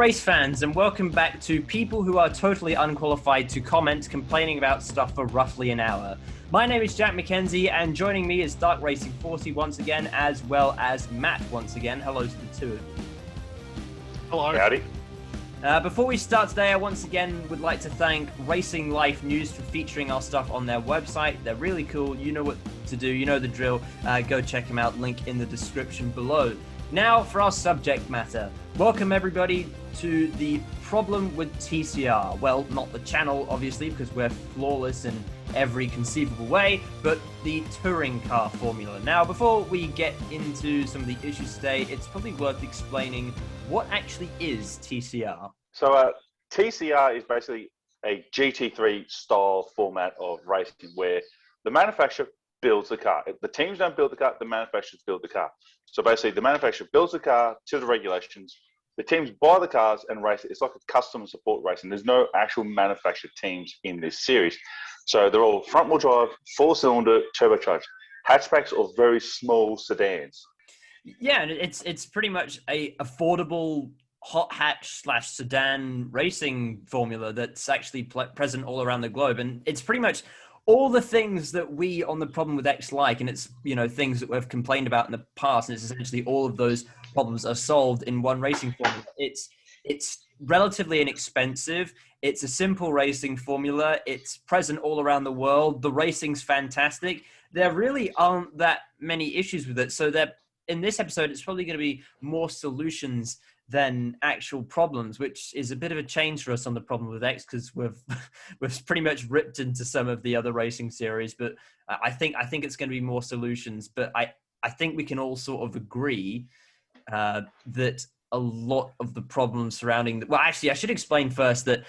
race fans, and welcome back to people who are totally unqualified to comment, complaining about stuff for roughly an hour. My name is Jack MacKenzie, and joining me is DarkRacing40 once again, as well as Matt once again. Hello to the two of you. Hello. Howdy. Before we start today, I once again would like to thank Racing Life News for featuring our stuff on their website. They're really cool. You know what to do. You know the drill. Go check them out. Link in the description below. Now for our subject matter. Welcome everybody to the problem with TCR. Well, not the channel, obviously, because we're flawless in every conceivable way, but the touring car formula. Now, before we get into some of the issues today, it's probably worth explaining what actually is TCR. So TCR is basically a GT3 style format of racing where the manufacturer builds the car. The teams don't build the car, the manufacturers build the car. So basically the manufacturer builds the car to the regulations, the teams buy the cars and race it. It's like a custom support racing. There's no actual manufactured teams in this series. So they're all front-wheel drive, four-cylinder, turbocharged, hatchbacks or very small sedans. Yeah, and it's pretty much a affordable hot hatch / sedan racing formula that's actually present all around the globe. And it's pretty much all the things that we on the Problem with X like, and it's, you know, things that we've complained about in the past, and it's essentially all of those problems are solved in one racing formula. It's relatively inexpensive. It's a simple racing formula. It's present all around the world. The racing's fantastic. There really aren't that many issues with it. So in this episode, it's probably going to be more solutions than actual problems, which is a bit of a change for us on the Problem with X, because we've pretty much ripped into some of the other racing series. But I think it's going to be more solutions. But I think we can all sort of agree that a lot of the problems surrounding well, actually, I should explain first that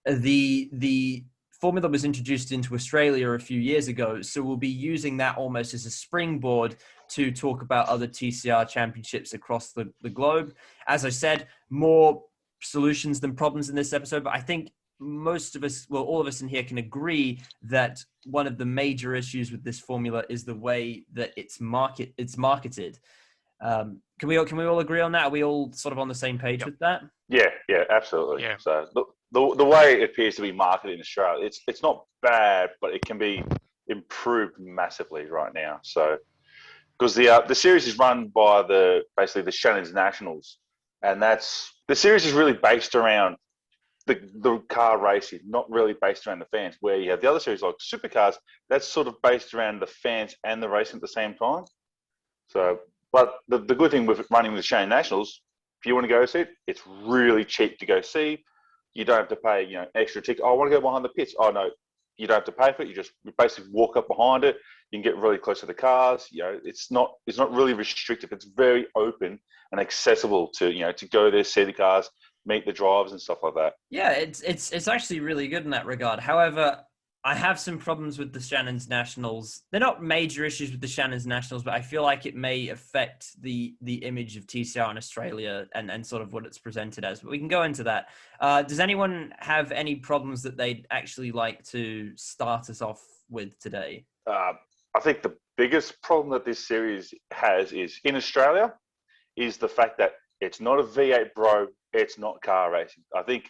the formula was introduced into Australia a few years ago, so we'll be using that almost as a springboard to talk about other TCR championships across the globe. As I said, more solutions than problems in this episode, but I think most of us, well, all of us in here can agree that one of the major issues with this formula is the way that it's marketed. Can we all agree on that? Are we all sort of on the same page with that? Yeah, absolutely. Yeah. So the way it appears to be marketed in Australia, it's not bad, but it can be improved massively right now. So because the series is run by basically the Shannon's Nationals, and the series is really based around the car racing, not really based around the fans. Where you have the other series like Supercars, that's sort of based around the fans and the racing at the same time. So, but the good thing with running with the Shannon Nationals, if you want to go see it, it's really cheap to go see. You don't have to pay, extra ticket. Oh, I want to go behind the pits. Oh no, you don't have to pay for it. You basically walk up behind it. You can get really close to the cars. It's not really restrictive. It's very open and accessible to go there, see the cars, meet the drivers and stuff like that. Yeah, it's actually really good in that regard. However, I have some problems with the Shannon's Nationals. They're not major issues with the Shannon's Nationals, but I feel like it may affect the image of TCR in Australia and sort of what it's presented as. But we can go into that. Does anyone have any problems that they'd actually like to start us off with today? I think the biggest problem that this series has is in Australia is the fact that it's not a V8 Bro, it's not car racing. I think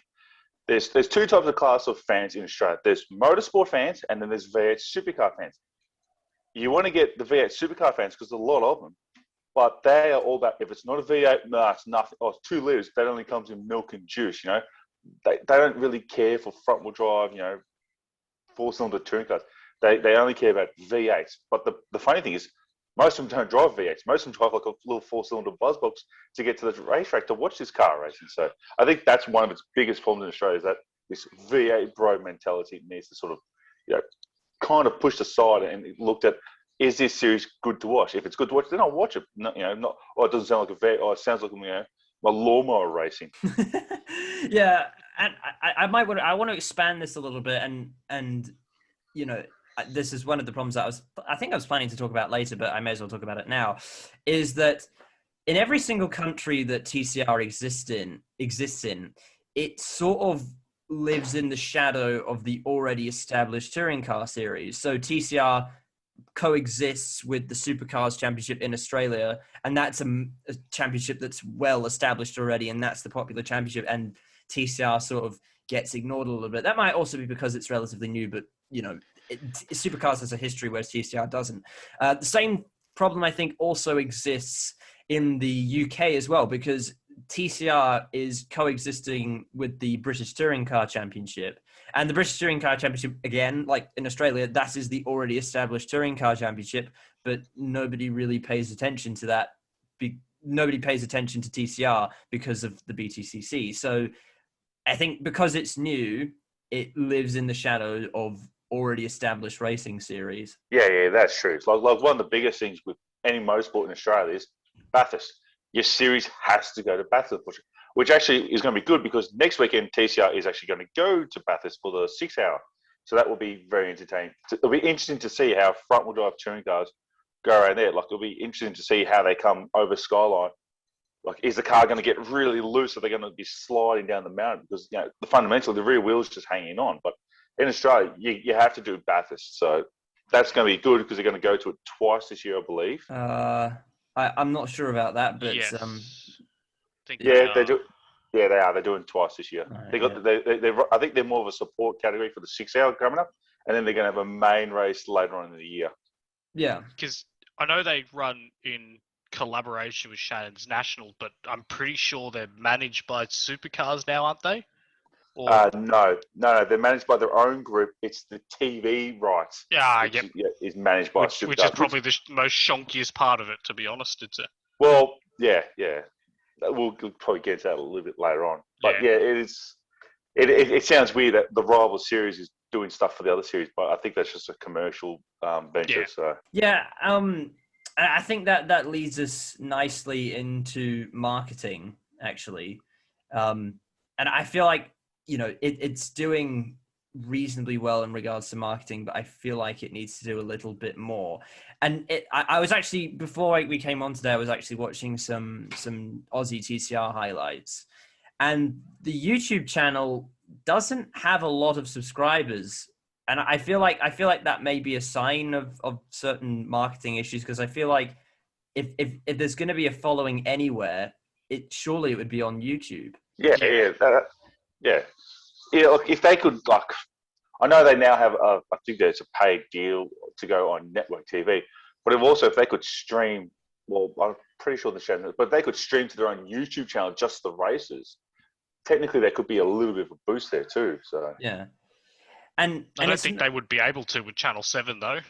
there's two types of class of fans in Australia. There's motorsport fans and then there's V8 supercar fans. You want to get the V8 supercar fans because there's a lot of them, but they are all about, if it's not a V8, no, it's nothing. Oh, it's 2 litres, that only comes in milk and juice, They don't really care for front wheel drive, 4-cylinder touring cars. They only care about V8s. But the funny thing is, most of them don't drive V8s. Most of them drive like a little 4-cylinder buzzbox to get to the racetrack to watch this car racing. So I think that's one of its biggest problems in Australia, is that this V8 bro mentality needs to sort of, kind of pushed aside and looked at, is this series good to watch? If it's good to watch, then I'll watch it. Not, it doesn't sound like a V8. Oh, it sounds like, my lawnmower racing. Yeah, and I want to expand this a little bit, and this is one of the problems that I think I was planning to talk about later, but I may as well talk about it now, is that in every single country that TCR exists in, it sort of lives in the shadow of the already established touring car series. So TCR coexists with the Supercars Championship in Australia, and that's a championship that's well established already, and that's the popular championship, and TCR sort of gets ignored a little bit. That might also be because it's relatively new, but Supercars has a history, whereas TCR doesn't. The same problem, I think, also exists in the UK as well, because TCR is coexisting with the British Touring Car Championship. And the British Touring Car Championship, again, like in Australia, that is the already established Touring Car Championship, but nobody really pays attention to that. Nobody pays attention to TCR because of the BTCC. So I think because it's new, it lives in the shadow of already established racing series. Yeah, that's true. It's like one of the biggest things with any motorsport in Australia is Bathurst. Your series has to go to Bathurst, which actually is going to be good because next weekend TCR is actually going to go to Bathurst for the 6 hour. So that will be very entertaining. It'll be interesting to see how front-wheel drive touring cars go around there. Like, it'll be interesting to see how they come over Skyline. Like, is the car going to get really loose? Are they going to be sliding down the mountain? Because, fundamentally, the rear wheel is just hanging on. But in Australia, you have to do Bathurst. So that's going to be good because they're going to go to it twice this year, I believe. I'm not sure about that, but Yes. They do. Yeah, they are. They're doing twice this year. Right, I think they're more of a support category for the 6 hour coming up, and then they're going to have a main race later on in the year. Yeah, because I know they run in collaboration with Shannon's National, but I'm pretty sure they're managed by Supercars now, aren't they? Or... No, they're managed by their own group. It's the TV rights. Is managed by Supercars. Which is probably the most shonkiest part of it, to be honest. Well, yeah. We'll probably get to that a little bit later on. But it sounds weird that the rival series is doing stuff for the other series, but I think that's just a commercial venture. Yeah. So. I think that leads us nicely into marketing, actually. And I feel like, it's doing reasonably well in regards to marketing, but I feel like it needs to do a little bit more. And I was actually, before we came on today, I was actually watching some Aussie TCR highlights, and the YouTube channel doesn't have a lot of subscribers. And I feel like that may be a sign of certain marketing issues, because I feel like if there's going to be a following anywhere, surely it would be on YouTube. Look, if they could, I know they now have I think there's a paid deal to go on network TV, but if they could stream, well, I'm pretty sure the channel, but if they could stream to their own YouTube channel just the races, technically there could be a little bit of a boost there too. So yeah. And I don't think they would be able to with Channel 7, though.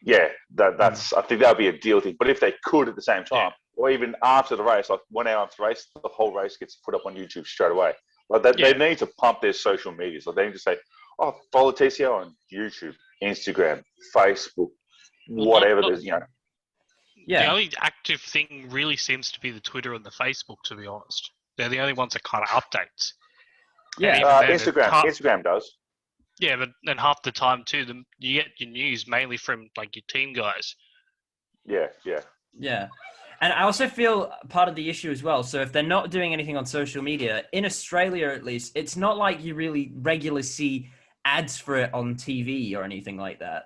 Yeah, that's. I think that would be a deal thing. But if they could at the same time, or even after the race, like 1 hour after the race, the whole race gets put up on YouTube straight away. Like they need to pump their social media. So they need to say, follow TCR on YouTube, Instagram, Facebook, whatever. The only active thing really seems to be the Twitter and the Facebook, to be honest. They're the only ones that kind of updates. Yeah, Instagram does. Yeah, but then half the time too, you get your news mainly from like your team guys. Yeah. And I also feel part of the issue as well. So if they're not doing anything on social media, in Australia at least, it's not like you really regularly see ads for it on TV or anything like that.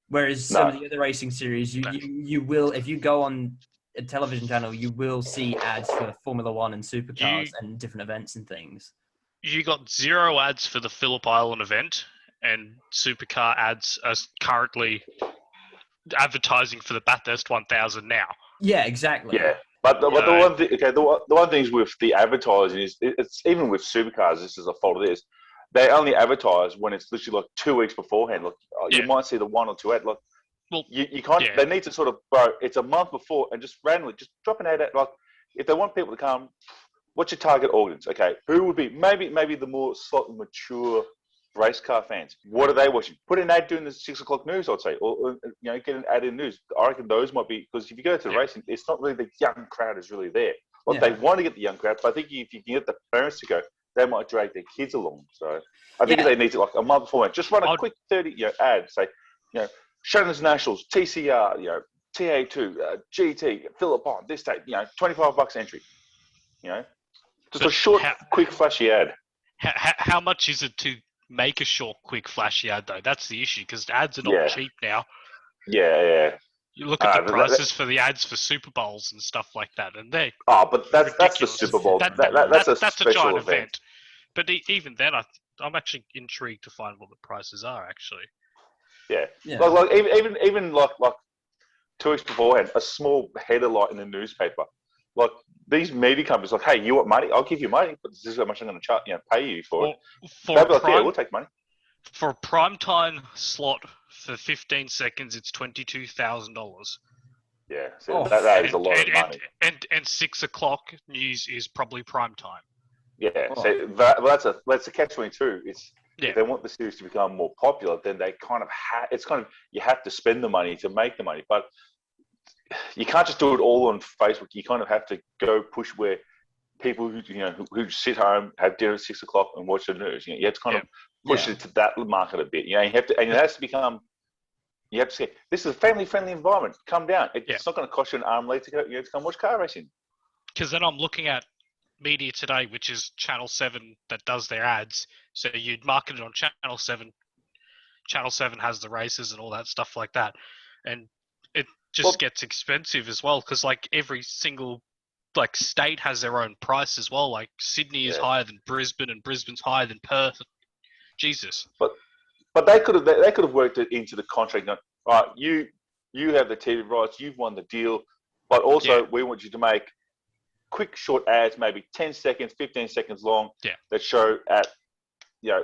Whereas some of the other racing series, you will, if you go on a television channel, you will see ads for Formula One and Supercars and different events and things. You got 0 ads for the Phillip Island event, and Supercar ads are currently advertising for the Bathurst 1000 now. Yeah, exactly. Yeah, but the one thing, the one thing is with the advertising is it's even with Supercars. This is a fault of this. They only advertise when it's literally like 2 weeks beforehand. Like you might see the 1 or 2 ad. Like you can't. Yeah. They need to sort of it's a month before and just randomly just drop an ad out. Like if they want people to come. What's your target audience? Okay, who would be maybe the more slightly mature race car fans? What are they watching? Put an ad during the 6 o'clock news, I'd say, or get an ad in news. I reckon those might be, because if you go to the racing, it's not really the young crowd is really there. They want to get the young crowd, but I think if you can get the parents to go, they might drag their kids along. So I think they need to like a month before, just run a quick 30 ad, say, Shannon's Nationals, TCR, TA2, GT, Phillip on this date, $25 entry, Just a short, quick, flashy ad. How much is it to make a short, quick, flashy ad, though? That's the issue, because ads are not cheap now. Yeah. You look at the prices for the ads for Super Bowls and stuff like that, and they're but that's the ridiculous. Super Bowl. That's a a special giant event. But even then, I'm actually intrigued to find what the prices are. Actually, yeah. Like even like 2 weeks beforehand, a small header like in the newspaper, like these media companies, like, hey, you want money? I'll give you money, but this is how much I'm going to pay you for it. They'll be like, yeah, we'll take money. For a prime time slot for 15 seconds, it's $22,000. Yeah, so that is a lot of money. And 6 o'clock news is probably prime time. Yeah, so that's a catch-22. If they want the series to become more popular, then they kind of you have to spend the money to make the money, but you can't just do it all on Facebook. You kind of have to go push where people who sit home, have dinner at 6 o'clock and watch the news. You have to kind of push it to that market a bit. You have to, and it has to become. You have to say, this is a family-friendly environment. Come down. It's not going to cost you an arm and leg to go. To come watch car racing. Because then I'm looking at Media Today, which is Channel 7 that does their ads. So you'd market it on Channel 7. Channel 7 has the races and all that stuff like that. And it just gets expensive as well, because like every single state has their own price as well. Like Sydney is higher than Brisbane, and Brisbane's higher than Perth. Jesus. But they could have worked it into the contract. All right, you have the TV rights, you've won the deal, but also we want you to make quick short ads, maybe 10 seconds, 15 seconds long, that show at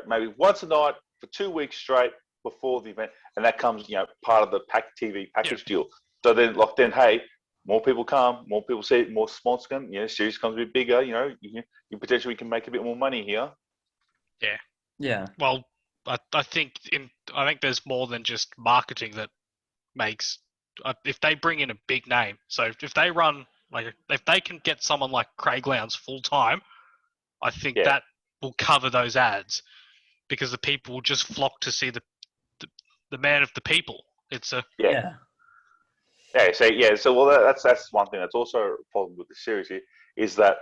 maybe once a night for 2 weeks straight before the event, and that comes part of the TV package deal. So then hey, more people come, more people see it, more sponsors come. Series becomes a bit bigger. You potentially can make a bit more money here. Yeah. Well, I think there's more than just marketing that makes. If they bring in a big name, so if they run if they can get someone like Craig Lowndes full time, I think that will cover those ads, because the people will just flock to see the man of the people. It's a So that's one thing that's also a problem with the series here, is that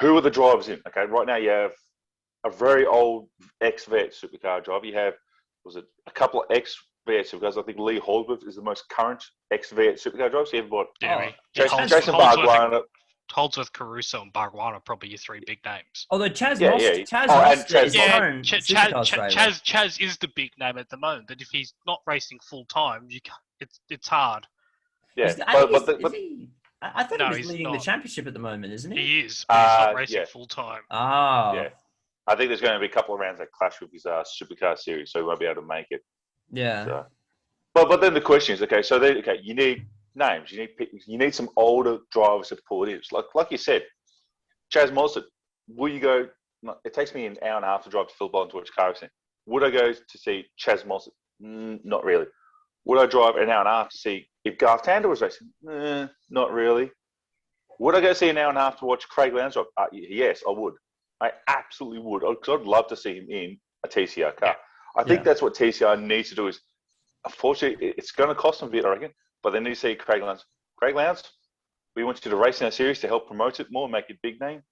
who are the drivers in? Okay, right now you have a very old ex-V8 supercar driver. You have a couple of ex-V8 supercars. I think Lee Holdsworth is the most current ex-V8 supercar driver. So you have Jason Bargwanna. Holdsworth, Caruso, and Bargwanna are probably your three big names. Although Chaz Mostert is current supercars driver. Chaz is the big name at the moment, but if he's not racing full time, it's hard. Yeah, I thought he was leading the championship at the moment, isn't he? He is, but he's not racing full time. Oh. Yeah. I think there's going to be a couple of rounds that clash with his supercar series, so he won't be able to make it. Yeah. So. But then the question is, you need names. You need some older drivers to pull it in. So like you said, Chaz Mostert, will you go? It takes me an hour and a half to drive to Phillip Island to watch car racing. Would I go to see Chaz Mostert? Not really. Would I drive an hour and a half to see if Garth Tander was racing? Not really. Would I go see an hour and a half to watch Craig Lowndes drive? Yes, I would. I absolutely would, because I'd love to see him in a TCR car. I think that's what TCR needs to do. Is, unfortunately, it's going to cost them a bit, I reckon, but they need to see Craig Lowndes. Craig Lowndes, we want you to race in our series to help promote it more, make it a big name.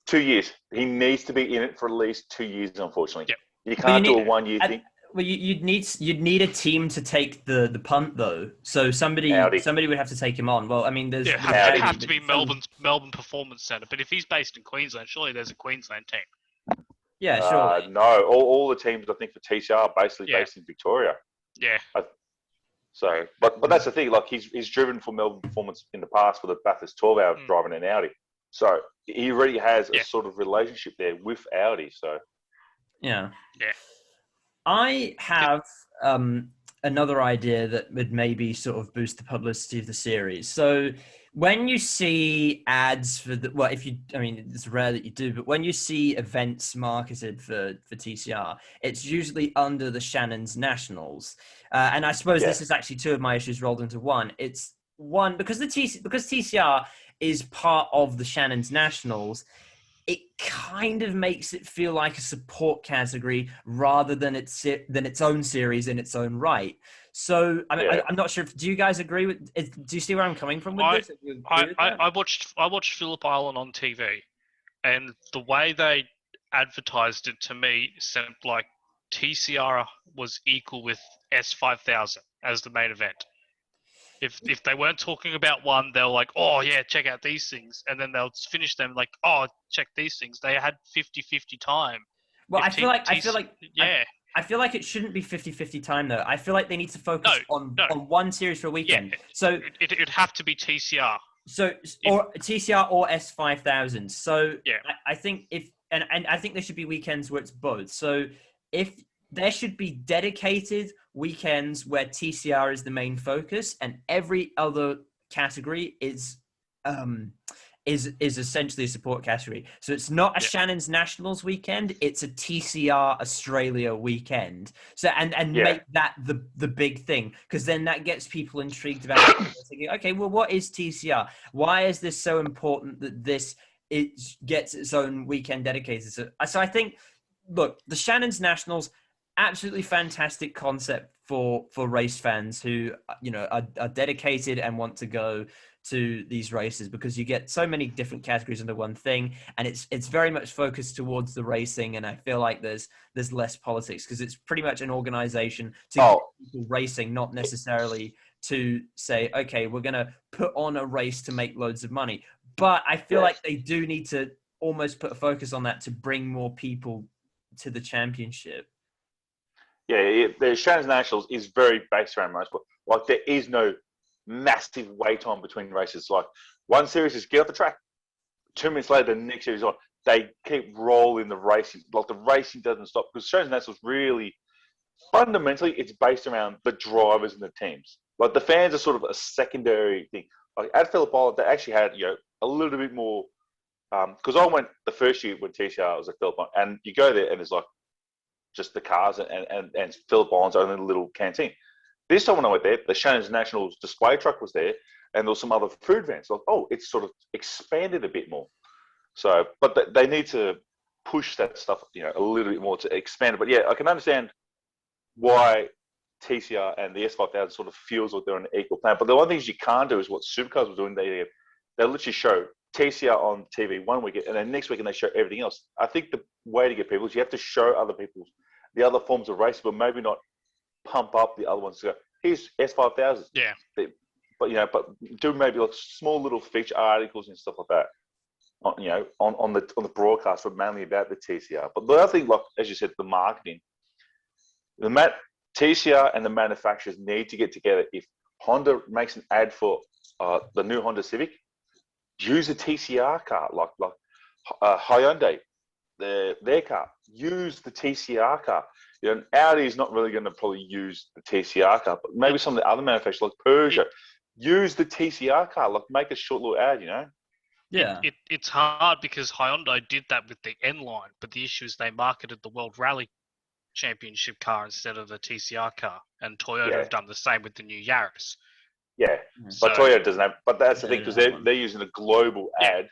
2 years. He needs to be in it for at least 2 years, unfortunately. Yep. You can't do a 1 year thing. Well, you'd need a team to take the punt though. So somebody would have to take him on. Well, I mean, there's it have to be Melbourne Performance Centre. But if he's based in Queensland, surely there's a Queensland team. Yeah, sure. No, all the teams I think for TCR are basically based in Victoria. Yeah. But that's the thing. Like he's driven for Melbourne Performance in the past for the Bathurst 12-hour driving an Audi. So he already has a sort of relationship there with Audi. So yeah. I have another idea that would maybe sort of boost the publicity of the series. So when you see ads for it's rare that you do, but when you see events marketed for TCR, it's usually under the Shannon's Nationals. And I suppose this is actually two of my issues rolled into one. It's one, because TCR is part of the Shannon's Nationals, it kind of makes it feel like a support category rather than its own series in its own right. So I'm not sure. Do you guys agree with? Do you see where I'm coming from with this? I watched Phillip Island on TV, and the way they advertised it to me seemed like TCR was equal with S5000 as the main event. If they weren't talking about one, they're like, oh yeah, check out these things, and then they'll finish them like, oh, check these things. They had 50-50 time. Well, If I feel like yeah. I feel like it shouldn't be 50-50 time though. I feel like they need to focus on No. one series for a weekend. Yeah, So it'd have to be TCR. Or TCR or S5000. So yeah. I think and I think there should be weekends where it's both. So if there should be dedicated weekends where TCR is the main focus and every other category is essentially a support category. So it's not a Shannon's Nationals weekend, it's a TCR Australia weekend. So and make that the big thing, because then that gets people intrigued about thinking, okay, well, what is TCR? Why is this so important that it gets its own weekend dedicated? So I think, look, the Shannon's Nationals, absolutely fantastic concept for race fans who are dedicated and want to go to these races, because you get so many different categories under one thing, and it's very much focused towards the racing. And I feel like there's less politics, because it's pretty much an organization to get people racing, not necessarily to say, okay, we're going to put on a race to make loads of money. But I feel like they do need to almost put a focus on that to bring more people to the championship. Yeah, the Shannon's Nationals is very based around motorsport. Like, there is no massive wait on between races. Like, one series is get off the track, 2 minutes later, the next series on. They keep rolling the racing. Like, the racing doesn't stop, because Shannon's Nationals really, fundamentally, it's based around the drivers and the teams. Like, the fans are sort of a secondary thing. Like, at Phillip Island, they actually had, a little bit more, because I went the first year when TCR was at Phillip Island, and you go there and there's like just the cars and Phillip Island's own little canteen. This time when I went there, the Shannon's Nationals display truck was there, and there was some other food vans. Like, it's sort of expanded a bit more. So, but they need to push that stuff, a little bit more to expand it. But yeah, I can understand why TCR and the S5000 sort of feels like they're on an equal plan. But the one thing you can't do is what Supercars were doing. They literally show TCR on TV one weekend, and then next weekend they show everything else. I think the way to get people is you have to show other people the other forms of racing, but maybe not pump up the other ones to go, here's S5000. Yeah. But do maybe like small little feature articles and stuff like that, on the broadcast, but mainly about the TCR. But the other thing, like as you said, the marketing, TCR and the manufacturers need to get together. If Honda makes an ad for the new Honda Civic, use a TCR car, like Hyundai, their car. Use the TCR car. Audi is not really going to probably use the TCR car, but maybe some of the other manufacturers, like Peugeot, use the TCR car. Like, make a short little ad, Yeah. It's hard because Hyundai did that with the N line, but the issue is they marketed the World Rally Championship car instead of the TCR car, and Toyota have done the same with the new Yaris. Yeah, but Toyota doesn't have. But that's the thing, because they're using a global ad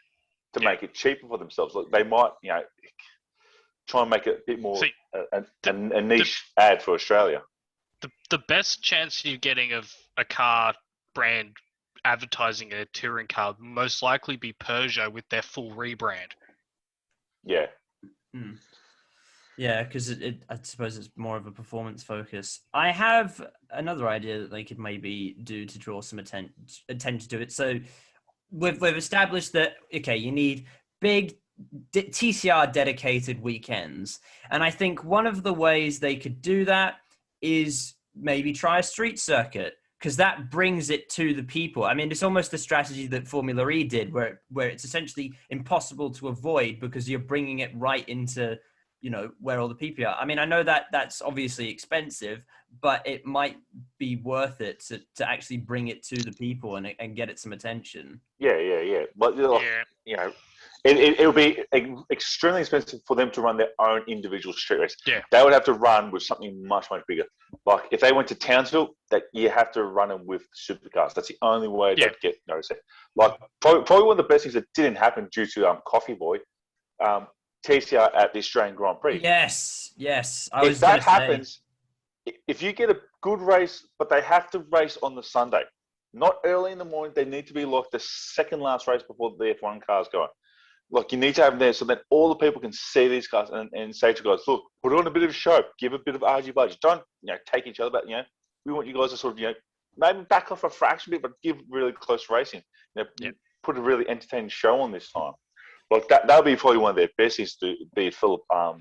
to make it cheaper for themselves. Like, they might, try and make it a bit more a niche ad for Australia. The best chance you're getting of a car brand advertising a touring car would most likely be Peugeot with their full rebrand. Yeah. Mm. Yeah, because I suppose it's more of a performance focus. I have another idea that they could maybe do to draw some attention to it. So we've established that, okay, you need big TCR dedicated weekends. And I think one of the ways they could do that is maybe try a street circuit, because that brings it to the people. I mean, it's almost the strategy that Formula E did, where it's essentially impossible to avoid because you're bringing it right into, where all the people are. I mean, I know that that's obviously expensive, but it might be worth it to actually bring it to the people and get it some attention. Yeah. But, it'll be extremely expensive for them to run their own individual street race. Yeah. They would have to run with something much, much bigger. Like, if they went to Townsville, that you have to run them with supercars. That's the only way they'd get noticed. Like, probably one of the best things that didn't happen due to Coffee Boy, TCR at the Australian Grand Prix. Yes. If that happens, if you get a good race, but they have to race on the Sunday, not early in the morning. They need to be like the second last race before the F1 cars go on. Like, you need to have them there so that all the people can see these cars and say to guys, look, put on a bit of show, give a bit of RG budget. Don't, take each other back. We want you guys to sort of, maybe back off a fraction bit, but give really close racing. Put a really entertaining show on this time. Like, that'll be probably one of their best things to be Philip, the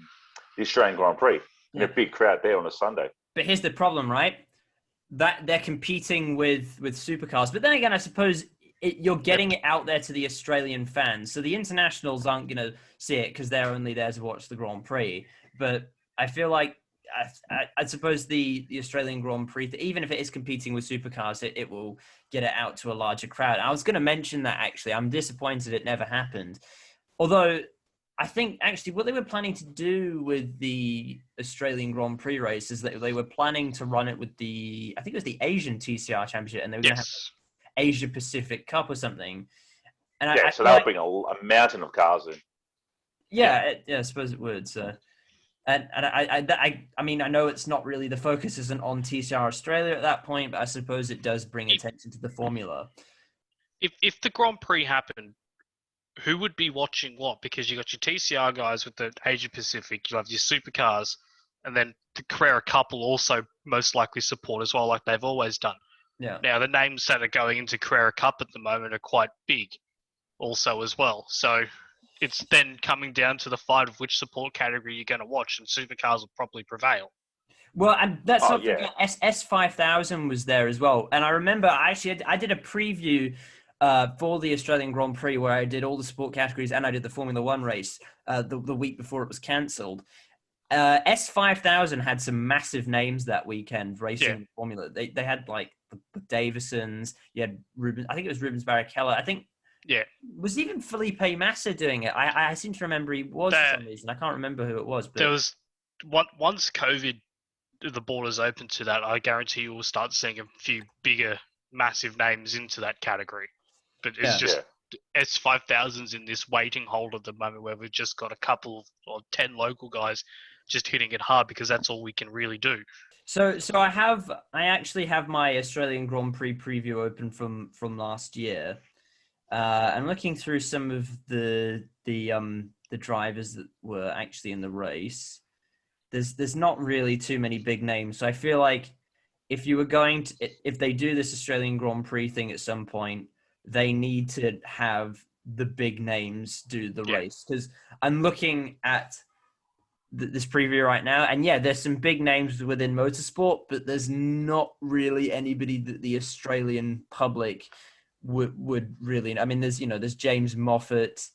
Australian Grand Prix. And a big crowd there on a Sunday. But here's the problem, right? That they're competing with supercars. But then again, I suppose you're getting it out there to the Australian fans. So the internationals aren't going to see it because they're only there to watch the Grand Prix. But I feel like, I suppose the Australian Grand Prix, even if it is competing with supercars, it will get it out to a larger crowd. I was going to mention that, actually. I'm disappointed it never happened. Although, I think, actually, what they were planning to do with the Australian Grand Prix race is that they were planning to run it with I think it was the Asian TCR Championship, and they were going to have Asia Pacific Cup or something. And so that would bring a mountain of cars in. Yeah, I suppose it would. So, and I mean, I know it's not really, the focus isn't on TCR Australia at that point, but I suppose it does bring attention to the formula. If the Grand Prix happened, who would be watching what? Because you got your TCR guys with the Asia Pacific, you have your supercars, and then the Carrera Cup will also most likely support as well, like they've always done. Yeah. Now, the names that are going into Carrera Cup at the moment are quite big also as well. So it's then coming down to the fight of which support category you're going to watch, and supercars will probably prevail. Well, and that's not S5000 was there as well. And I remember I did a preview for the Australian Grand Prix where I did all the sport categories and I did the Formula One race the week before it was cancelled. S5000 had some massive names that weekend racing Formula. They had like the Davisons. You had Rubens. I think it was Rubens Barrichello. I think was even Felipe Massa doing it. I seem to remember he was for some reason. I can't remember who it was. But there was once COVID, the borders open to that. I guarantee you will start seeing a few bigger, massive names into that category. But it's just S5000's in this waiting hold at the moment where we've just got a couple or 10 local guys just hitting it hard because that's all we can really do. So I actually have my Australian Grand Prix preview open from last year. I'm looking through some of the drivers that were actually in the race. There's not really too many big names. So I feel like if they do this Australian Grand Prix thing at some point, they need to have the big names do the race. Because I'm looking at this preview right now, and there's some big names within motorsport, but there's not really anybody that the Australian public would really. I mean, there's James Moffat,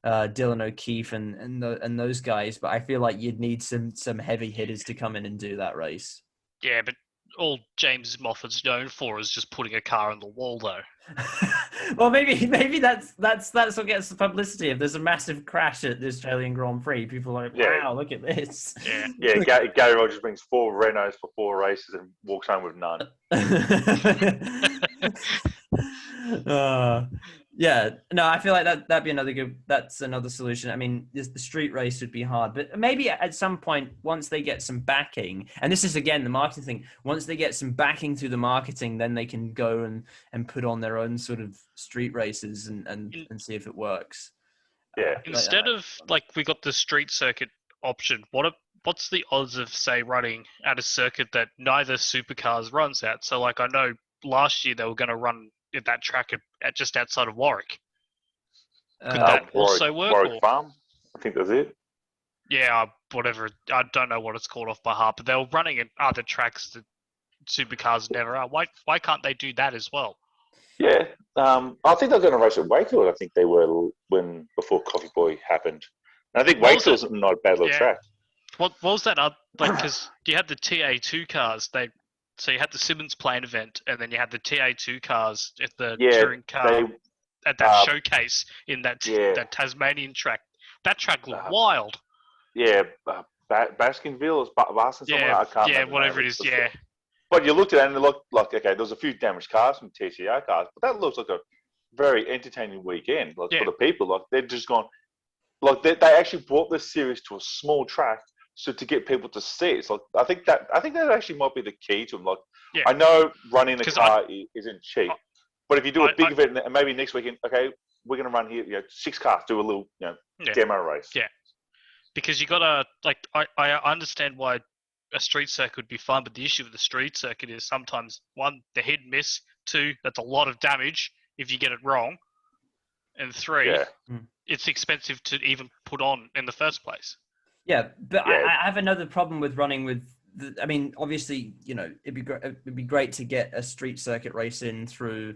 Dylan O'Keefe, and those guys, but I feel like you'd need some heavy hitters to come in and do that race. Yeah, but all James Moffat's known for is just putting a car on the wall, though. Well, maybe that's what gets the publicity. If there's a massive crash at the Australian Grand Prix, people are like, "Wow, look at this!" Gary Rogers brings 4 Renaults for 4 races and walks home with none. No, I feel like that'd be that's another solution. I mean, the street race would be hard, but maybe at some point, once they get some backing, and this is again the marketing thing, once they get some backing through the marketing, then they can go and put on their own sort of street races and see if it works. Yeah. Instead of like we got the street circuit option, what's the odds of say running at a circuit that neither supercars runs at? So like I know last year they were going to run at that track at just outside of Warwick. Could that also work? Warwick Farm, I think that's it. Yeah, whatever. I don't know what it's called off by heart, but they were running at other tracks that supercars never are. Why can't they do that as well? Yeah, I think they're going to race at Wakefield. I think they were before Coffee Boy happened. And I think Wakefield's not a bad little track. What was that? Because you had the TA2 cars. So you had the Simmons Plain event, and then you had the TA2 cars at the touring car at that showcase in that Tasmanian track. That track looked wild. Yeah, Baskinville or Boston somewhere. I can't remember whatever it is. Yeah. But you looked at it and it looked like there was a few damaged cars from TCR cars, but that looks like a very entertaining weekend. For the people, they're just gone. They actually brought this series to a small track. So to get people to see it, so I think that actually might be the key to them. I know running a car isn't cheap, but if you do a big event and maybe next weekend, we're going to run here, 6 cars, do a little, demo race. Yeah. Because you got to, I understand why a street circuit would be fun, but the issue with the street circuit is sometimes, one, the hit and miss, 2, that's a lot of damage if you get it wrong, and 3, it's expensive to even put on in the first place. Yeah, but yeah. I have another problem with running with. Obviously, it'd be great to get a street circuit race in through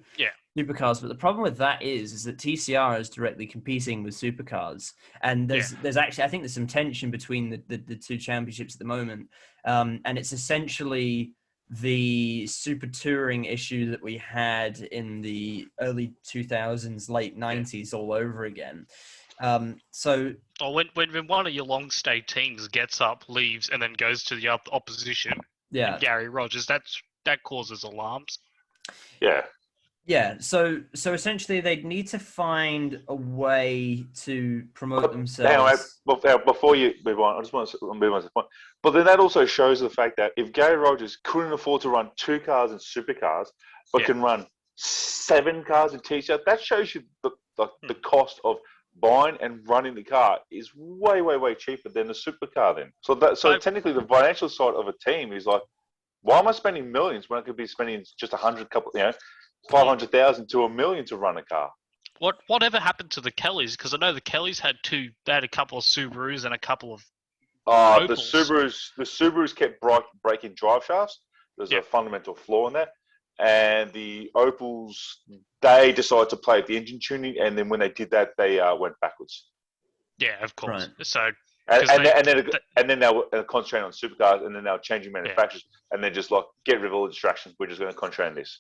Supercars, but the problem with that is that TCR is directly competing with Supercars, and there's actually, I think there's some tension between the two championships at the moment, and it's essentially the super touring issue that we had in the early 2000s, late 90s all over again. When one of your long stay teams gets up, leaves, and then goes to the opposition, Gary Rogers, that causes alarms. So essentially they'd need to find a way to promote themselves. Before you move on, I just want to move on to the point. But then that also shows the fact that if Gary Rogers couldn't afford to run 2 cars in Supercars, but can run 7 cars in TCR, that shows you the cost of buying and running the car is way, way, way cheaper than the supercar then. So technically the financial side of a team is like, why am I spending millions when I could be spending just 500,000 to $1 million to run a car? Whatever happened to the Kellys? Because I know the Kellys had a couple of Subarus and a couple of the Subarus kept breaking drive shafts. There's a fundamental flaw in that. And the Opals, they decided to play at the engine tuning, and then when they did that, they went backwards. Yeah, of course. Right. So, and then they were concentrating on supercars, and then they were changing manufacturers, and then just like get rid of all the distractions. We're just going to concentrate on this.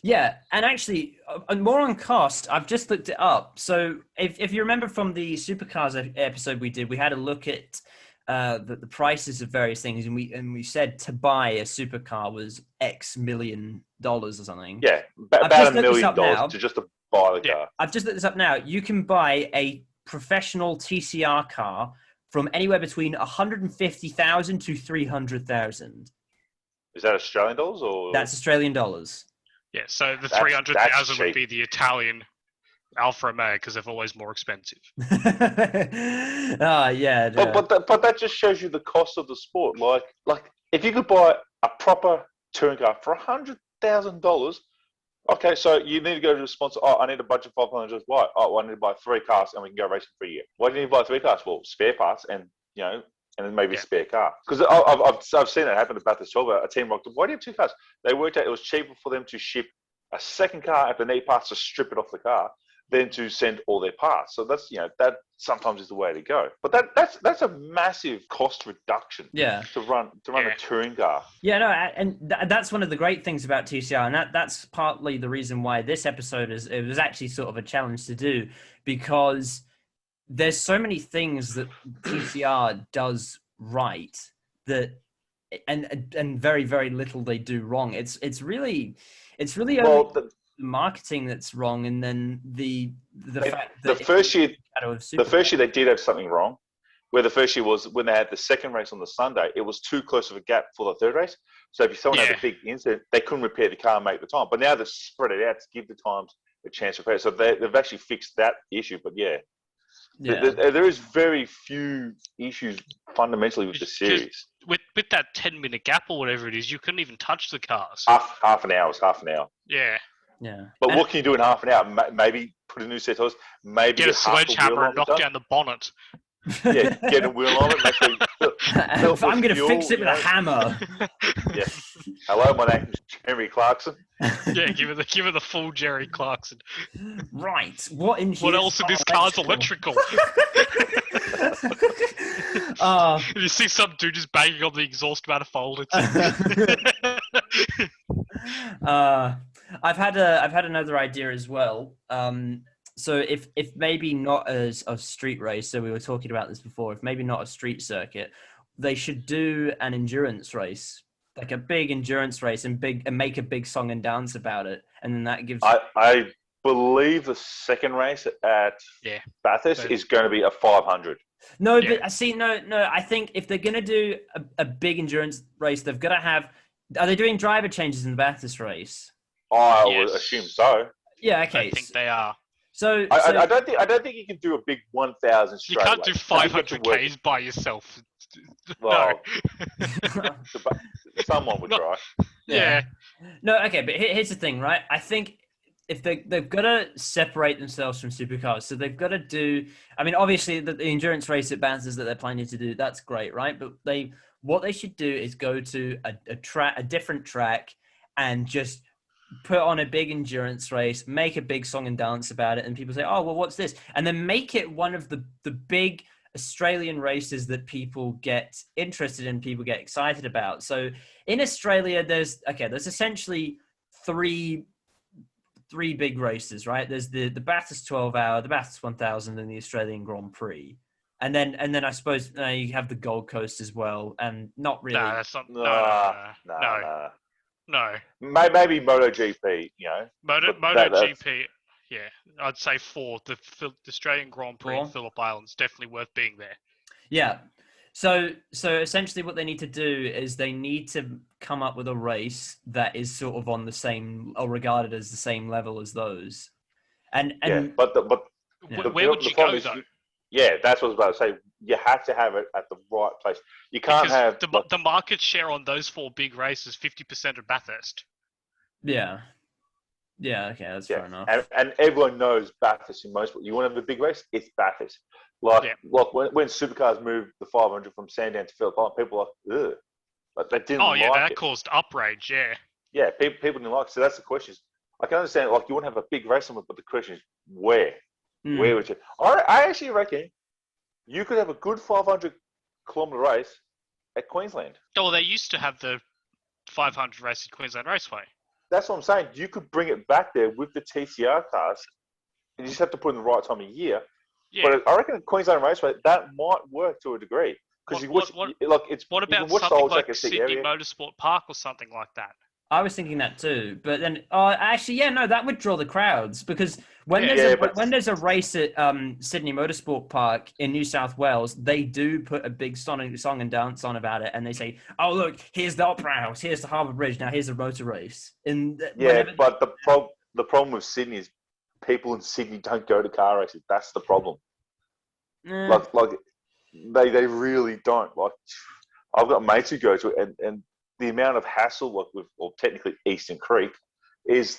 Yeah, and actually, more on cost, I've just looked it up. So if you remember from the Supercars episode we did, we had a look at the prices of various things, and we said to buy a supercar was X million dollars or something. Yeah, about $1 million to just to buy the car. I've just looked this up now. You can buy a professional TCR car from anywhere between 150,000 to 300,000. Is that Australian dollars or? That's Australian dollars. Yeah, so the 300,000 would be the Italian Alfa Romeo because they're always more expensive. But that just shows you the cost of the sport. Like if you could buy a proper touring car for $100,000, okay, so you need to go to the sponsor. Oh, I need a budget of $500. Why? Oh, well, I need to buy 3 cars and we can go racing for a year. Why do you need to buy 3 cars? Well, spare parts and and then maybe a spare car. Because I've seen that happen at Bathurst 12. A team rocked up. Why do you have 2 cars? They worked out it was cheaper for them to ship a second car if they need parts to strip it off the car than to send all their parts. So that's that sometimes is the way to go. But that's a massive cost reduction. Yeah. To run a touring car. Yeah, no, and that's one of the great things about TCR, and that's partly the reason why this episode it was actually sort of a challenge to do, because there's so many things that TCR does right that and very, very little they do wrong. It's really only the marketing that's wrong, and then the fact that the first year they did have something wrong. Where the first year was when they had the second race on the Sunday, it was too close of a gap for the third race. So if someone had a big incident, they couldn't repair the car and make the time. But now they've spread it out to give the times a chance to repair. So they've actually fixed that issue. But there is very few issues fundamentally with the series. With that 10-minute gap or whatever it is, you couldn't even touch the cars. Half an hour was half an hour. Yeah. Yeah. But what can you do in half an hour? Maybe put a new set of tires. Maybe get a sledgehammer and knock down the bonnet. Yeah, get a wheel on it. I'm going to fix it with a hammer. Yeah. Hello, my name's Jerry Clarkson. Yeah, give it the full Jerry Clarkson. Right. What else in this car's electrical? You see some dude just banging on the exhaust manifold. I've had another idea as well. So if maybe not as a street race, so we were talking about this before, if maybe not a street circuit, they should do an endurance race, like a big endurance race, and make a big song and dance about it, and then that gives. I believe the second race at Bathurst is going to be a 500. No, but I see. No. I think if they're going to do a big endurance race, they've got to have. Are they doing driver changes in the Bathurst race? I would assume so. Yeah, I okay. think they are. So I don't think you can do a big 1,000 You straight can't away. do 500 Ks by yourself. Well, No. someone would try. Yeah. No, okay, but here's the thing, right? I think if they've got to separate themselves from supercars, so they've got to do. I mean, obviously, the endurance race at Bathurst that they're planning to do, that's great, right? But what they should do is go to a different track, and just put on a big endurance race, make a big song and dance about it, and people say, "Oh, well, what's this?" And then make it one of the big Australian races that people get interested in, people get excited about. So in Australia, there's essentially three big races, right? There's the Bathurst 12 hour, the Bathurst 1000, and the Australian Grand Prix. And then I suppose you have the Gold Coast as well, and not really. No, that's not. No. Maybe MotoGP, you know. MotoGP, yeah, I'd say 4. The Australian Grand Prix in Phillip Island's definitely worth being there. Yeah. So essentially what they need to do is they need to come up with a race that is sort of on the same, or regarded as the same level as those. And where would you go though? Yeah, that's what I was about to say. You have to have it at the right place. You can't because the market share on those 4 big races, 50% of Bathurst. Yeah. Yeah, okay, that's fair enough. And everyone knows Bathurst in most. You want to have a big race? It's Bathurst. Like when Supercars moved the 500 from Sandown to Phillip Island, people were like, ugh. Like, they didn't like it. That caused outrage, yeah. Yeah, people didn't like it. So that's the question. I can understand, like, you want to have a big race somewhere, but the question is, where? Where would you? I actually reckon you could have a good 500-kilometre race at Queensland. Oh, well, they used to have the 500 race at Queensland Raceway. That's what I'm saying. You could bring it back there with the TCR cars. You just have to put in the right time of year. Yeah. But I reckon at Queensland Raceway, that might work to a degree. Because what about something like Sydney Motorsport Park or something like that? I was thinking that too, but then that would draw the crowds, because when there's a race at Sydney Motorsport Park in New South Wales, they do put a big song and dance on about it, and they say, "Oh, look, here's the Opera House, here's the Harbour Bridge, now here's the motor race." But the problem with Sydney is people in Sydney don't go to car races. That's the problem. Like they really don't. Like, I've got mates who go to it, and the amount of hassle, technically Eastern Creek, is,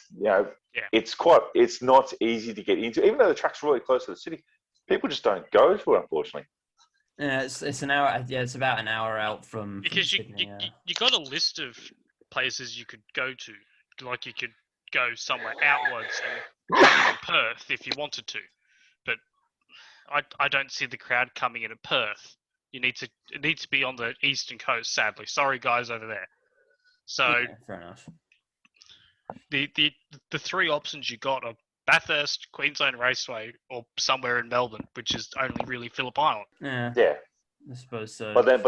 it's not easy to get into. Even though the track's really close to the city, people just don't go to it, unfortunately. Yeah, it's an hour. Yeah, it's about an hour out from. Because Sydney, you got a list of places you could go to, like you could go somewhere outwards and track in Perth if you wanted to, but I don't see the crowd coming in at Perth. It needs to be on the eastern coast, sadly. Sorry, guys over there. So fair enough. The 3 options you got are Bathurst, Queensland Raceway, or somewhere in Melbourne, which is only really Phillip Island. Yeah, I suppose so. But then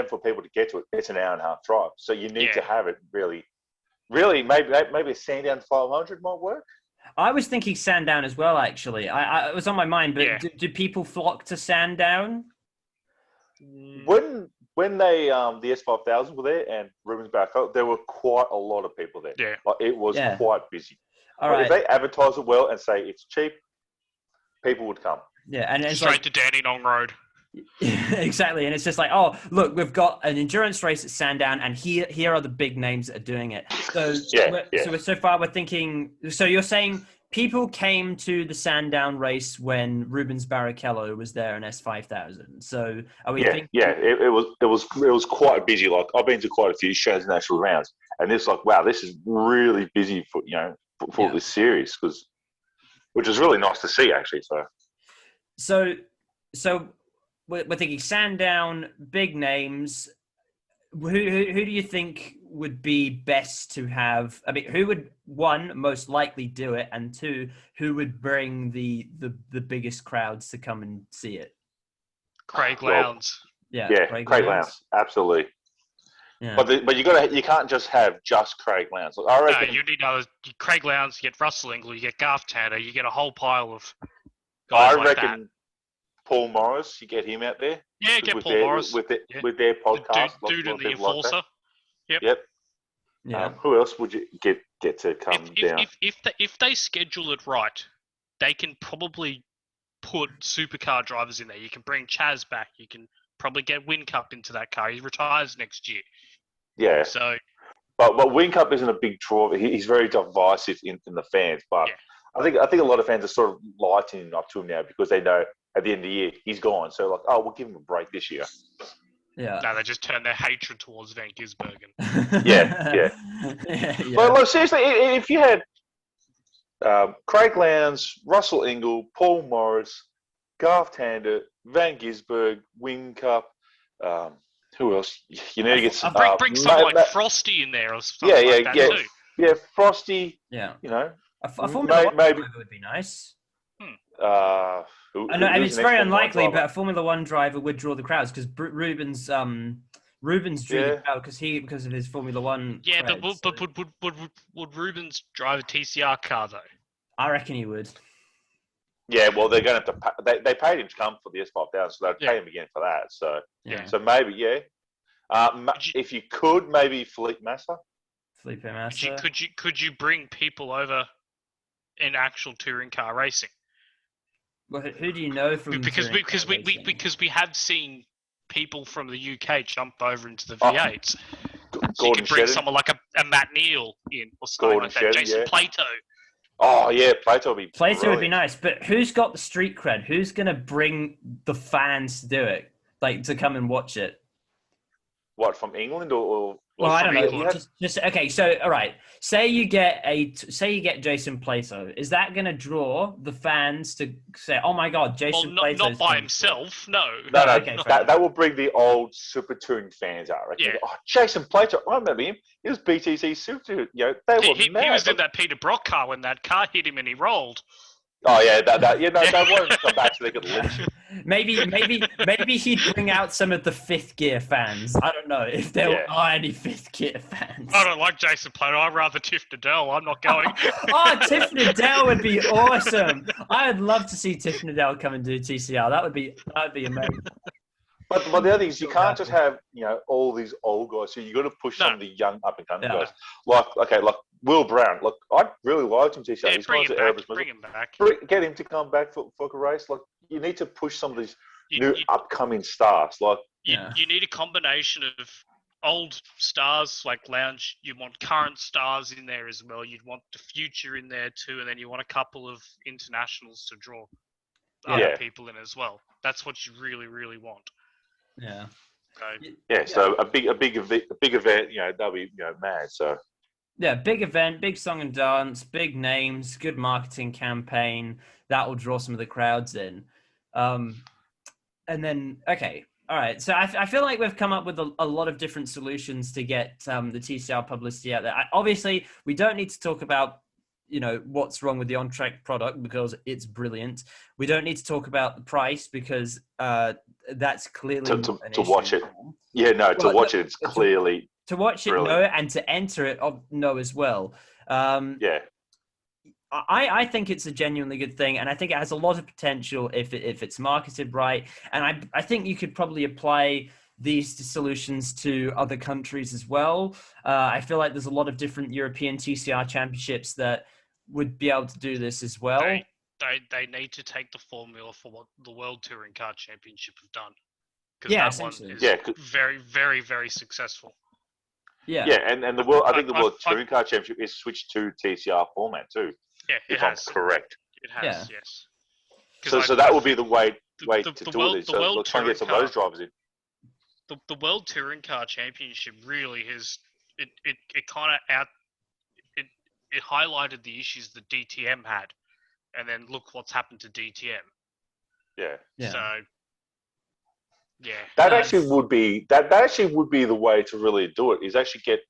for people to get to it, it's an hour and a half drive. So you need to have it really. Maybe a Sandown 500 might work. I was thinking Sandown as well. Actually, it was on my mind. But do people flock to Sandown? When they the S5000 were there and Rubens Barrichello, there were quite a lot of people there. Yeah, it was quite busy. Right. If they advertise it well and say it's cheap, people would come. Yeah, and it's straight to Dandenong Road. Exactly, and it's just like, oh, look, we've got an endurance race at Sandown, and here are the big names that are doing it. So far we're thinking. So you're saying people came to the Sandown race when Rubens Barrichello was there in S5000. So are we thinking? Yeah, it was quite busy. Like, I've been to quite a few shows and national rounds, and it's like, wow, this is really busy for this series, which is really nice to see, actually. So we're thinking Sandown, big names. Who do you think would be best to have? I mean, who would, one, most likely do it, and two, who would bring the biggest crowds to come and see it? Craig Lowndes. Craig Lowndes, absolutely. Yeah. But you can't just have just Craig Lowndes. Like, I reckon, no, you need others. Craig Lowndes, you get Russell Ingall, you get Garth Tanner, you get a whole pile of guys like that. I reckon Paul Morris, you get him out there. Yeah, get Paul Morris with their podcast. The dude and the Enforcer. Like, yep. Yeah. Who else would you get to come down? If they schedule it right, they can probably put supercar drivers in there. You can bring Chaz back. You can probably get Whincup into that car. He retires next year. Yeah. So, but Whincup isn't a big draw. He's very divisive in the fans. But I think a lot of fans are sort of lighting up to him now because they know at the end of the year he's gone. So like, oh, we'll give him a break this year. Yeah. No, they just turn their hatred towards Van Gisbergen. Yeah. But like, seriously, if you had Craig Lowndes, Russell Ingall, Paul Morris, Garth Tander, Van Gisberg, Whincup, who else? You need to get some. Bring someone like Frosty in there or something like that too. Yeah, Frosty. Yeah. You know, a Formula One driver would be nice. I know, it's very unlikely, but a Formula One driver would draw the crowds because Rubens drew the crowd because of his Formula One. Yeah, creds, but would Rubens drive a TCR car though? I reckon he would. Yeah, well, they're going to have to pay. They paid him to come for the S5000, so they'd pay him again for that. So, so maybe, if you could, maybe Felipe Massa. Could you bring people over in actual touring car racing? Well, who do you know from? Because we have seen people from the UK jump over into the V8s. So you could bring someone like a Matt Neal in or something like that. Jason Plato. Oh yeah, Plato would be nice, but who's got the street cred? Who's gonna bring the fans to do it, like to come and watch it? What, from England or well, I don't know. Just okay. So all right, say you get Jason Plato. Is that gonna draw the fans to say, "Oh my God, Jason Plato"? Not by himself. No. Okay, that will bring the old Super Touring fans out. Right? Yeah. Oh, Jason Plato. I remember him. He was BTC Super. They were mad. He was in that Peter Brock car when that car hit him and he rolled. Oh yeah, they won't come back so they could lynch him. Maybe he'd bring out some of the fifth gear fans. I don't know if there are any fifth gear fans. I don't like Jason Plato. I'd rather Tiff Needell. I'm not going. Tiff Needell would be awesome. I'd love to see Tiff Needell come and do TCR. That would be amazing. But the other thing is you can't just have all these old guys. So you got to push some of the young up and coming guys. Like Will Brown. Look, I really liked him TCR. Yeah, bring him back. Get him to come back for a race. Like you need to push some of these new upcoming stars. Like you need a combination of old stars like Lounge. You want current stars in there as well. You'd want the future in there too, and then you want a couple of internationals to draw other people in as well. That's what you really, really want. Yeah. So a big event, that'll be mad. So yeah, big event, big song and dance, big names, good marketing campaign that will draw some of the crowds in. And then all right. So I feel like we've come up with a lot of different solutions to get the TCR publicity out there. Obviously, we don't need to talk about what's wrong with the on-track product because it's brilliant. We don't need to talk about the price because that's clearly to watch it. Yeah, no, to watch it, it's clearly to watch it, brilliant. no, and to enter it, no, as well. I think it's a genuinely good thing, and I think it has a lot of potential if it's marketed right. And I think you could probably apply these solutions to other countries as well. I feel like there's a lot of different European TCR championships that would be able to do this as well. They need to take the formula for what the World Touring Car Championship have done. Because that one is very, very, very successful. Yeah, and the world. I think the World Touring Car Championship is switched to TCR format too. Yeah, if I'm correct. It has, yes. So that would be the way to do it. So we're trying to get some of those drivers in. The World Touring Car Championship really has it kind of it highlighted the issues that DTM had, and then look what's happened to DTM. Yeah. So. Yeah. That actually would be the way to really do it. Is actually get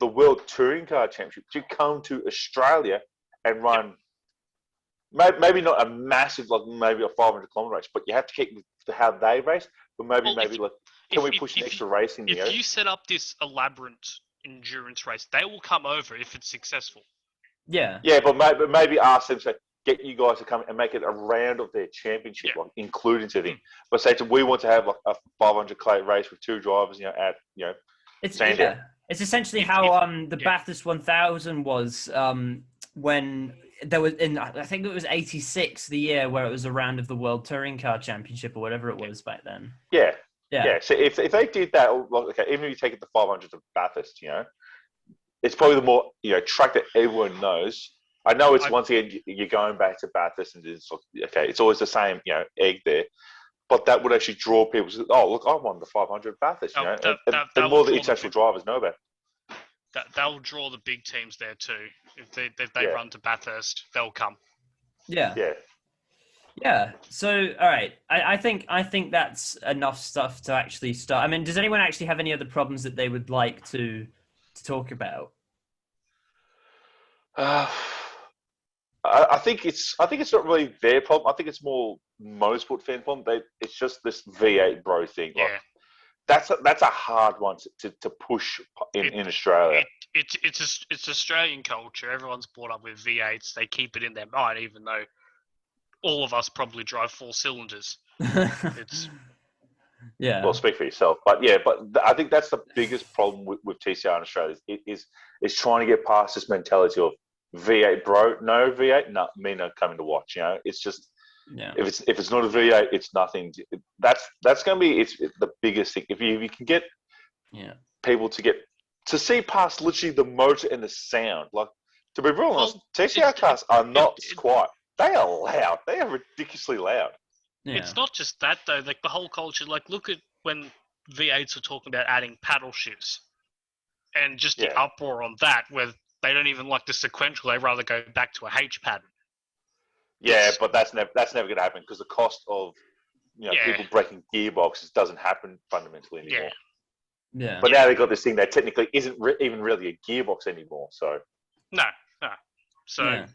the World Touring Car Championship to come to Australia and run. Maybe not a massive, maybe a 500-kilometer race, but you have to keep how they race. But can we push an extra race in there? If you set up this elaborate endurance race, they will come over if it's successul. Yeah. Yeah, but maybe ask them to get you guys to come and make it a round of their championship, including to them. But say we want to have a 500 clay race with two drivers, at it's Sandown. It's essentially how the Bathurst 1000 was when there was I think it was 86, the year where it was a round of the World Touring Car Championship or whatever it was back then. Yeah. Yeah. Yeah. So if they did that, okay, even if you take it to 500 of Bathurst, it's probably the more track that everyone knows. I know it's once again you're going back to Bathurst and it's always the same egg there, but that would actually draw people to, oh look, I won the 500 Bathurst, and more the international drivers know about it. They'll draw the big teams there too. If they run to Bathurst, they'll come. Yeah. Yeah. Yeah. So, all right. I think that's enough stuff to actually start. I mean, does anyone actually have any other problems that they would like to talk about? I think it's not really their problem. I think it's more motorsport fan problem. It's just this V8 bro thing. Yeah. That's a hard one to push in Australia. It's Australian culture. Everyone's brought up with V8s. They keep it in their mind, even though all of us probably drive 4 cylinders. It's yeah. Well, speak for yourself, but I think that's the biggest problem with TCR in Australia. Is trying to get past this mentality of V8 bro, no V8, no, me not coming to watch. It's just if it's not a V8, it's nothing. That's going to be the biggest thing. If you can get people to see past literally the motor and the sound. Like, to be real honest, TCR cars are not quiet. They are loud. They are ridiculously loud. Yeah. It's not just that though. Like the whole culture. Like look at when V8s were talking about adding paddle shifts, and just the uproar on that, where they don't even like the sequential. They rather go back to a H pattern. Yeah, but that's never going to happen because the cost of people breaking gearboxes doesn't happen fundamentally anymore. Yeah. But now they've got this thing that technically isn't even really a gearbox anymore. So no. So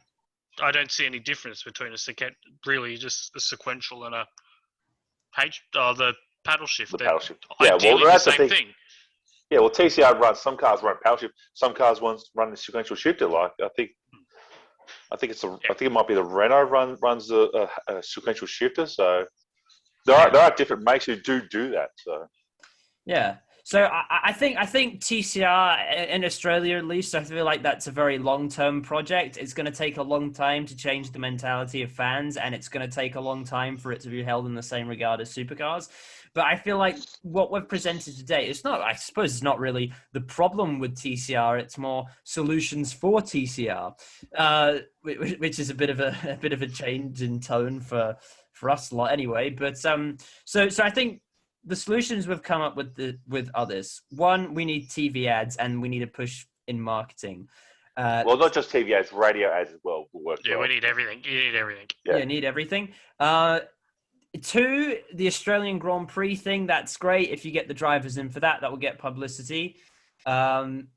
I don't see any difference between really just a sequential and the paddle shift. The paddle shift. Ideally, that's the same thing. Yeah, well, TCR some cars run paddle shift, some cars run the sequential shifter. Like I think it might be the Renault runs a sequential shifter. So there are different makes who do that. So yeah. So I think TCR in Australia, at least, I feel like that's a very long-term project. It's going to take a long time to change the mentality of fans, and it's going to take a long time for it to be held in the same regard as supercars. But I feel like what we've presented today, I suppose it's not really the problem with TCR. It's more solutions for TCR, which is a bit of a change in tone for us a lot anyway. But so I think the solutions we've come up with others. One, we need TV ads and we need a push in marketing. Well, not just TV ads, radio ads as well will work. Yeah, we need everything. You need everything. Yeah, you need everything. 2, the Australian Grand Prix thing. That's great. If you get the drivers in for that will get publicity. In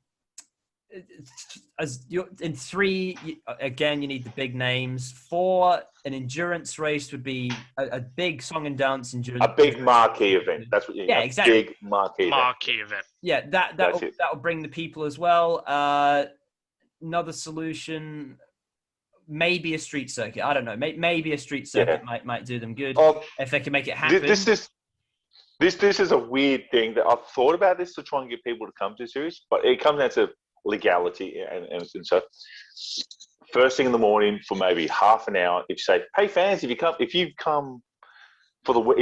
3, again, you need the big names. 4, an endurance race would be a big song and dance endurance. A big marquee event. That's what you need. Yeah, exactly. Big marquee event. Yeah, that'll bring the people as well. Another solution, maybe a street circuit. I don't know. Maybe a street circuit might do them good if they can make it happen. This is a weird thing that I've thought about this to try and get people to come to the series, but it comes down to legality and so. First thing in the morning for maybe half an hour, if you say, "Hey fans, if you come if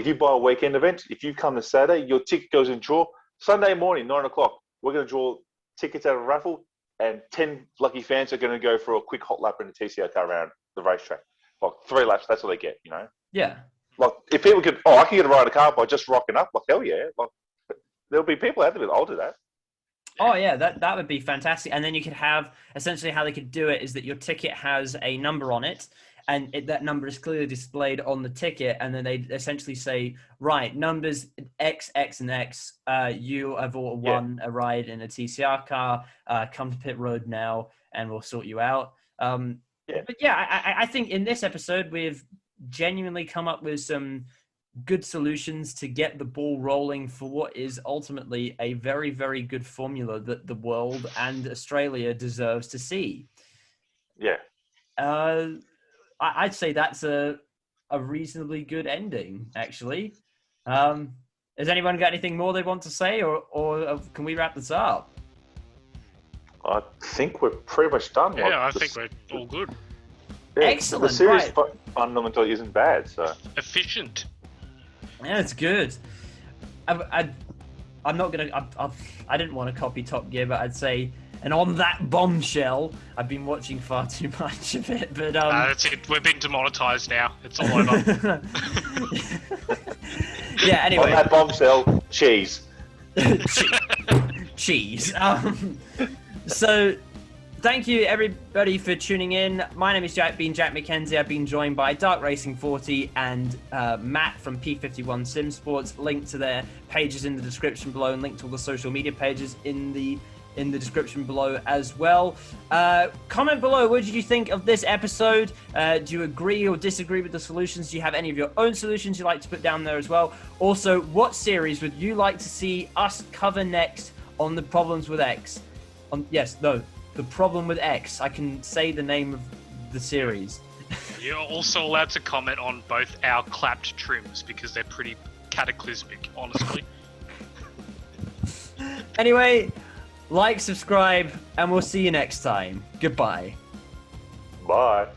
you buy a weekend event, if you come to Saturday, your ticket goes in draw. Sunday morning, 9 o'clock, we're going to draw tickets out of a raffle, and 10 lucky fans are going to go for a quick hot lap in a TCR car around the racetrack. Like 3 laps, that's what they get, Yeah. Like if people could, I can get a ride in a car by just rocking up. Like hell yeah. Like there'll be people out there that I'll do that. Oh yeah, that would be fantastic. And then you could have, essentially how they could do it is that your ticket has a number on it, and that number is clearly displayed on the ticket, and then they essentially say, right, numbers X, X, and X, you have won a ride in a TCR car, come to pit road now, and we'll sort you out. But yeah, I think in this episode, we've genuinely come up with some good solutions to get the ball rolling for what is ultimately a very, very good formula that the world and Australia deserves to see. Yeah. I'd say that's a reasonably good ending, actually. Has anyone got anything more they want to say, or can we wrap this up? I think we're pretty much done. Yeah, I think we're all good. Yeah, Excellent, The series right. fundamentally isn't bad, so. Efficient. Yeah, it's good. I'm not gonna. I didn't want to copy Top Gear, but I'd say. And on that bombshell, I've been watching far too much of it. But That's it. We've been demonetized now. It's all over. Yeah. Anyway. On that bombshell, cheese. Cheese. So, thank you everybody for tuning in. My name is Jack MacKenzie. I've been joined by DarkRacing40 and Matt from P-51 Simsports. Link to their pages in the description below, and link to all the social media pages in the description below as well. Comment below, what did you think of this episode? Do you agree or disagree with the solutions? Do you have any of your own solutions you'd like to put down there as well? Also, what series would you like to see us cover next on The Problems with X? The Problem with X. I can say the name of the series. You're also allowed to comment on both our clapped trims because they're pretty cataclysmic, honestly. Anyway, like, subscribe, and we'll see you next time. Goodbye. Bye.